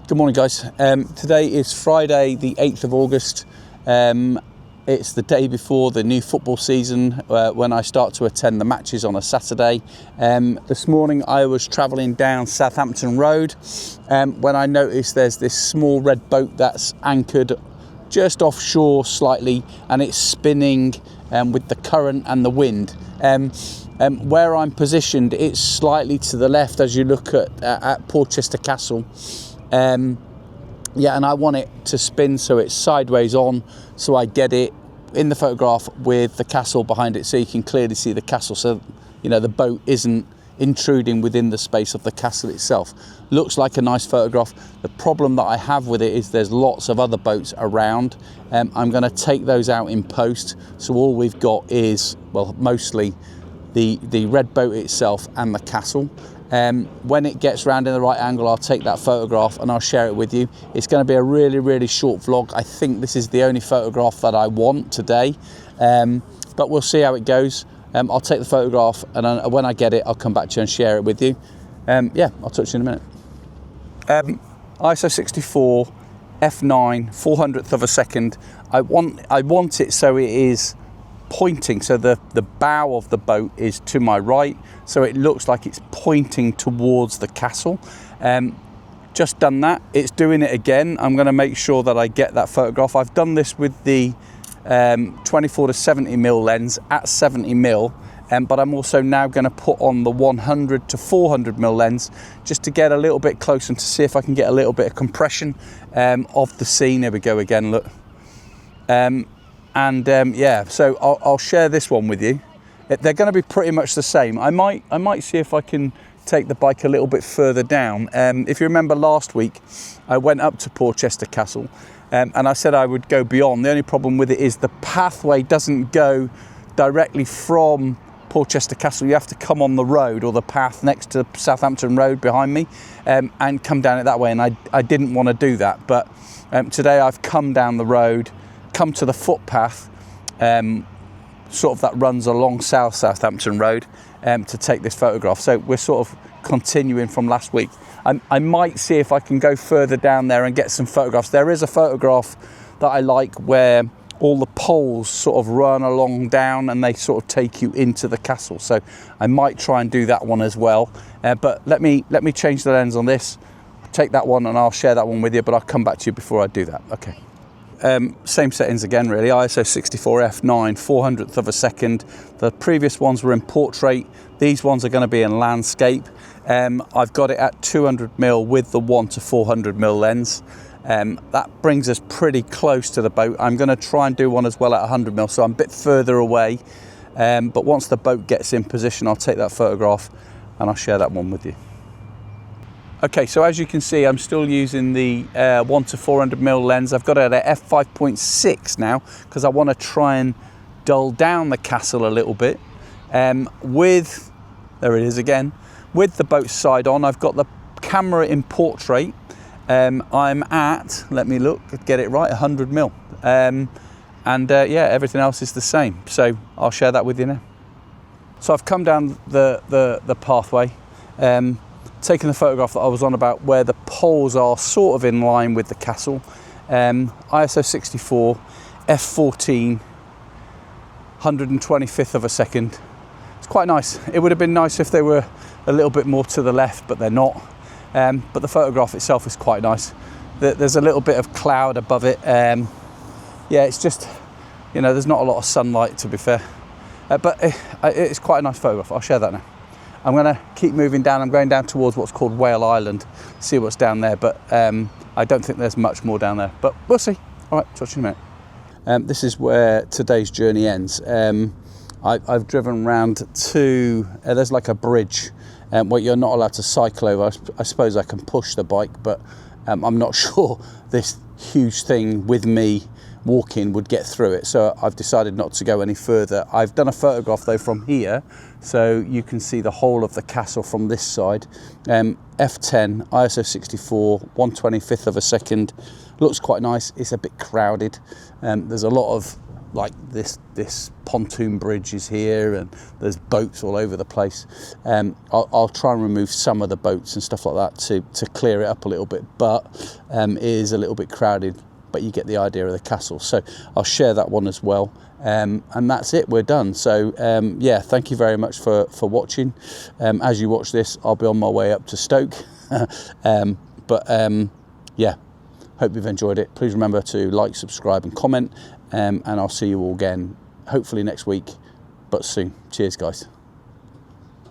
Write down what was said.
Good morning, guys. Today is Friday the 8th of August. It's the day before the new football season when I start to attend the matches on a Saturday. This morning I was travelling down Southampton Road when I noticed there's this small red boat that's anchored just offshore slightly, and it's spinning with the current and the wind. Where I'm positioned, it's slightly to the left as you look at Portchester Castle. And I want it to spin so it's sideways on, so I get it in the photograph with the castle behind it, so you can clearly see the castle, so the boat isn't intruding within the space of the castle itself. Looks like a nice photograph. The problem that I have with it is there's lots of other boats around. I'm going to take those out in post, so all we've got is, well, mostly the red boat itself and the castle. When it gets round in the right angle, I'll take that photograph and I'll share it with you. It's going to be a really short vlog. I think this is the only photograph that I want today, but we'll see how it goes. I'll take the photograph, and when I get it, I'll come back to you and share it with you. I'll touch you in a minute. ISO 64 f9 400th of a second. I want it so it is pointing, so the bow of the boat is to my right, so it looks like it's pointing towards the castle. Just done that. It's doing it again. I'm going to make sure that I get that photograph. I've done this with the 24 to 70 mil lens at 70 mil, but I'm also now going to put on the 100 to 400 mil lens just to get a little bit closer and to see if I can get a little bit of compression of the scene. There we go again, look. So I'll share this one with you. They're going to be pretty much the same. I might see if I can take the bike a little bit further down. If you remember last week, I went up to Portchester Castle, and I said I would go beyond. The only problem with it is the pathway doesn't go directly from Portchester Castle. You have to come on the road or the path next to Southampton Road behind me, and come down it that way. And I didn't want to do that, but today I've come down the road, come to the footpath sort of that runs along South Southampton Road to take this photograph. So we're sort of continuing from last week. I might see if I can go further down there and get some photographs. There is a photograph that I like where all the poles sort of run along down and they sort of take you into the castle. So I might try and do that one as well. But let me change the lens on this, take that one, and I'll share that one with you, but I'll come back to you before I do that. Okay. Same settings again, really. ISO 64 f9 400th of a second. The previous ones were in portrait. These ones are going to be in landscape. I've got it at 200 mil with the 1 to 400 mil lens. That brings us pretty close to the boat. I'm going to try and do one as well at 100 mil, so I'm a bit further away. But once the boat gets in position, I'll take that photograph and I'll share that one with you. Okay, so as you can see, I'm still using the 1 to 400 mil lens. I've got it at f5.6 now because I want to try and dull down the castle a little bit. There it is again, with the boat side on. I've got the camera in portrait. I'm at, let me look, get it right, 100 mil. Everything else is the same. So I'll share that with you now. So I've come down the pathway. Taking the photograph that I was on about where the poles are sort of in line with the castle. ISO 64 f14 125th of a second. It's quite nice. It would have been nice if they were a little bit more to the left, but they're not. But the photograph itself is quite nice. There's a little bit of cloud above it. It's just, there's not a lot of sunlight, to be fair. But it's quite a nice photograph. I'll share that now. I'm going to keep moving down. I'm going down towards what's called Whale Island, see what's down there, but I don't think there's much more down there, but we'll see. All right, talk to you in a minute. This is where today's journey ends. I've driven around to, there's like a bridge where you're not allowed to cycle over. I suppose I can push the bike, but I'm not sure this huge thing with me walking would get through it, so I've decided not to go any further. I've done a photograph though from here, so you can see the whole of the castle from this side. F10 ISO 64 1/25th of a second. Looks quite nice. It's a bit crowded. There's a lot of like this pontoon bridge is here, and there's boats all over the place. I'll try and remove some of the boats and stuff like that to clear it up a little bit, but it is a little bit crowded, but you get the idea of the castle. So I'll share that one as well. And that's it, we're done. So yeah, thank you very much for watching. As you watch this, I'll be on my way up to Stoke. Yeah, hope you've enjoyed it. Please remember to like, subscribe and comment, and I'll see you all again hopefully next week, but soon. Cheers guys.